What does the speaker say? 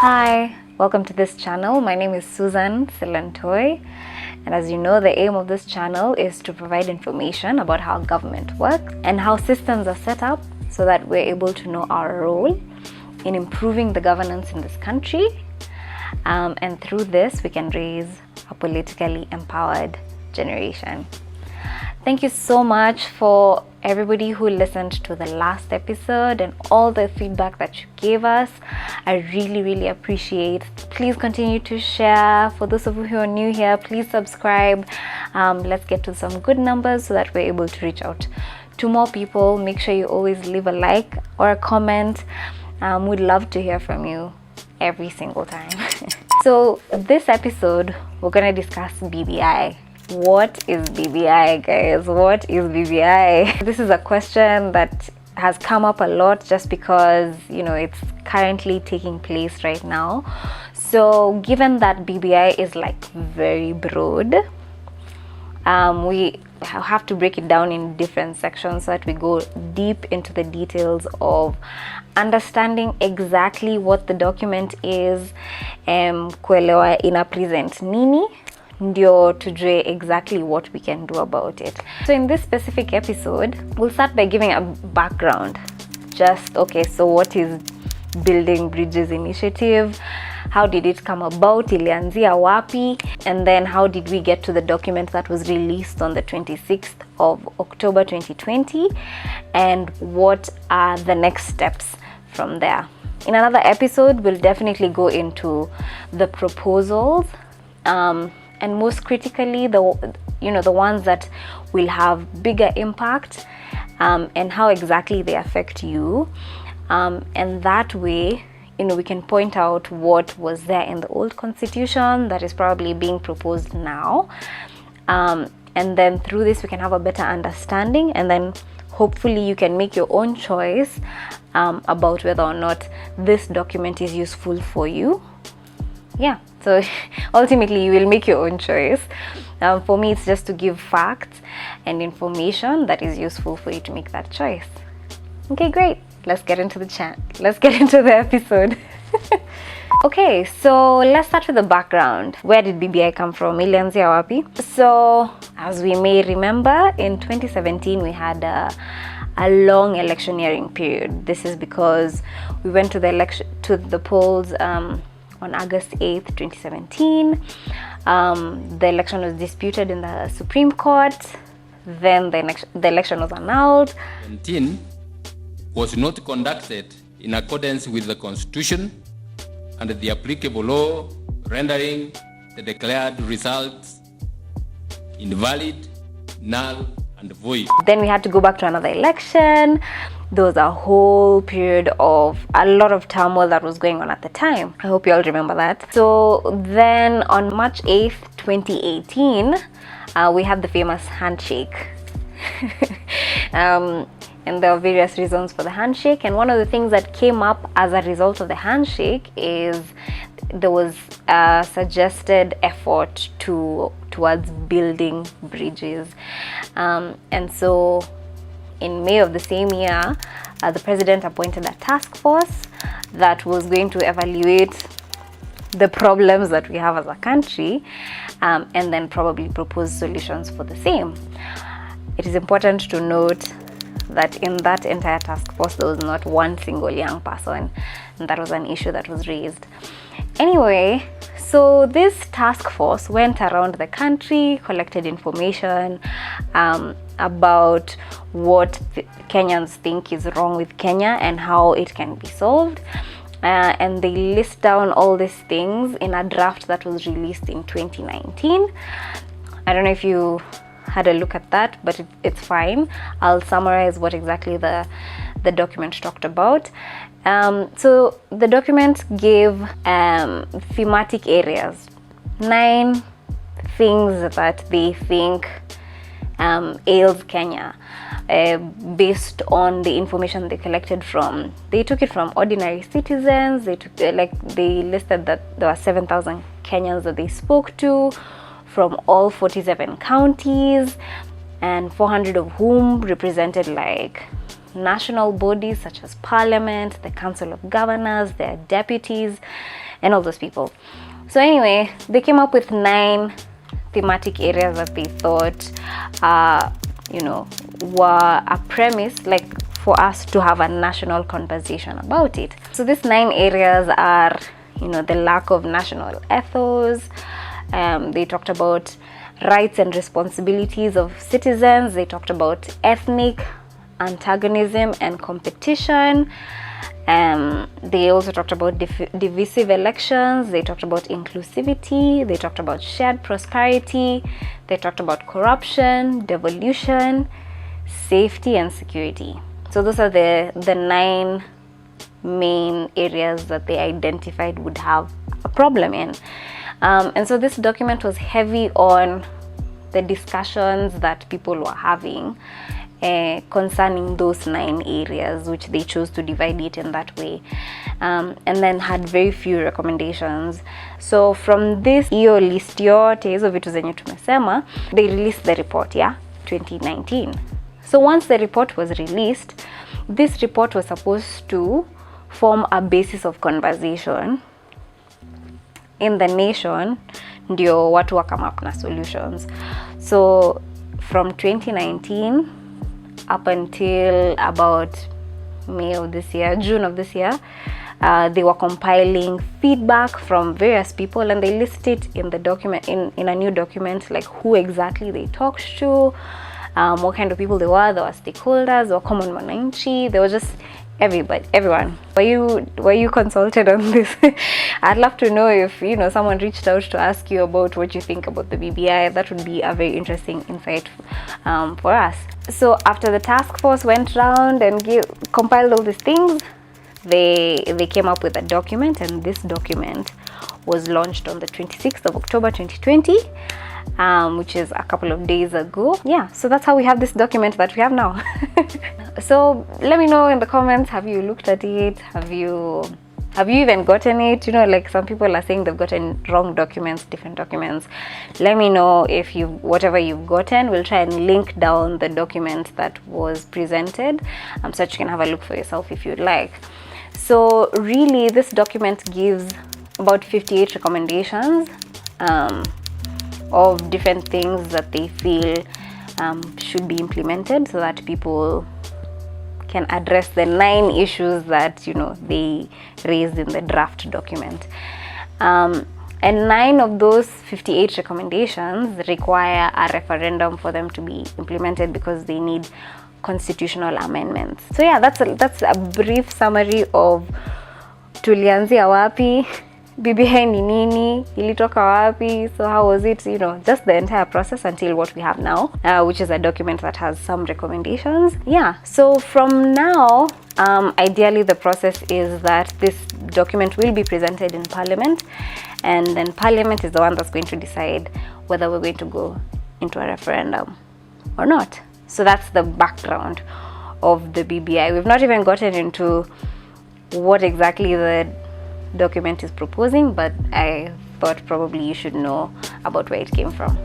Hi, welcome to this channel. My name is Susan Silantoy, and as you know, the aim of this channel is to provide information about how government works and how systems are set up so that we're able to know our role in improving the governance in this country, and through this we can raise a politically empowered generation. Thank you so much for everybody who listened to the last episode and all the feedback that you gave us. I really appreciate. Please continue to share. For those of you who are new here, please subscribe. Let's get to some good numbers so that we're able to reach out to more people. Make sure you always leave a like or a comment. We'd love to hear from you every single time. So this episode, we're going to discuss BBI. What is BBI, guys? What is BBI? This is a question that has come up a lot just because, it's currently taking place right now. So given that BBI is like very broad, we have to break it down in different sections so that we go deep into the details of understanding exactly what the document is, kuelewa ina present nini, ndio tujue exactly what we can do about it. So in this specific episode, we'll start by giving a background. So what is Building Bridges Initiative? How did it come about? Ilianzia wapi? And then how did we get to the document that was released on the 26th of October 2020? And what are the next steps from there? In another episode, we'll definitely go into the proposals, and most critically the ones that will have bigger impact, and how exactly they affect you, and that way we can point out what was there in the old constitution that is probably being proposed now, and then through this we can have a better understanding, and then hopefully you can make your own choice about whether or not this document is useful for you. So ultimately you will make your own choice. For me, it's just to give facts and information that is useful for you to make that choice. Okay, great. Let's get into the episode. Okay, so let's start with the background. Where did BBI come from? Ilianzia wapi? So as we may remember, in 2017 we had a long electioneering period. This is because we went to the polls on August 8th, 2017. The election was disputed in the Supreme Court. Then the election was annulled. 2017 was not conducted in accordance with the Constitution and the applicable law, rendering the declared results invalid, null, and void. Then we had to go back to another election. There was a whole period of a lot of turmoil that was going on at the time. I hope you all remember that. So then on March 8th, 2018, we had the famous handshake. And there are various reasons for the handshake. And one of the things that came up as a result of the handshake is there was a suggested effort towards building bridges. And so in May of the same year, the president appointed a task force that was going to evaluate the problems that we have as a country, and then probably propose solutions for the same. It is important to note that in that entire task force, there was not one single young person, and that was an issue that was raised. Anyway, so this task force went around the country, collected information about what Kenyans think is wrong with Kenya and how it can be solved. And they list down all these things in a draft that was released in 2019. I don't know if you had a look at that, but it's fine. I'll summarize what exactly the document talked about. So the document gave thematic areas, 9 things that they think ails Kenya, based on the information they collected from. They took it from ordinary citizens. They listed that there were 7,000 Kenyans that they spoke to from all 47 counties, and 400 of whom represented national bodies such as Parliament, the Council of Governors, their deputies, and all those people. So anyway, they came up with 9 thematic areas that they thought were a premise, like, for us to have a national conversation about it. So these 9 areas are, the lack of national ethos. They talked about rights and responsibilities of citizens. They talked about ethnic antagonism and competition. They also talked about divisive elections. They talked about inclusivity. They talked about shared prosperity. They talked about corruption, devolution, safety, and security. So those are the 9 main areas that they identified would have a problem in. And so this document was heavy on the discussions that people were having concerning those 9 areas, which they chose to divide it in that way, and then had very few recommendations. So from this hiyo list yote hizo vitu zenye tumesema, they released the report 2019. So once the report was released, this report was supposed to form a basis of conversation in the nation, ndio watu wa come up na solutions. So from 2019 up until about May of this year, June of this year, they were compiling feedback from various people, and they listed in the document, in a new document, like who exactly they talked to, what kind of people they were stakeholders, they were common mwananchi, they were just everyone. Were you consulted on this? I'd love to know if someone reached out to ask you about what you think about the BBI. That would be a very interesting insight for us. So after the task force went round and compiled all these things, they came up with a document, and this document was launched on the 26th of October 2020, which is a couple of days ago. So that's how we have this document that we have now. So let me know in the comments, have you looked at it? Have you even gotten it? Like some people are saying they've gotten wrong documents, different documents. Let me know if whatever you've gotten. We'll try and link down the document that was presented, so that you can have a look for yourself if you'd like. So really, this document gives about 58 recommendations of different things that they feel should be implemented, so that people can address the 9 issues that they raised in the draft document. And 9 of those 58 recommendations require a referendum for them to be implemented, because they need constitutional amendments. So that's a brief summary of tulianzia wapi, BBI ni nini, ilitoka wapi, so how was it, just the entire process until what we have now, which is a document that has some recommendations. So from now, ideally the process is that this document will be presented in Parliament, and then Parliament is the one that's going to decide whether we're going to go into a referendum or not. So that's the background of the BBI. We've not even gotten into what exactly the document is proposing, but I thought probably you should know about where it came from.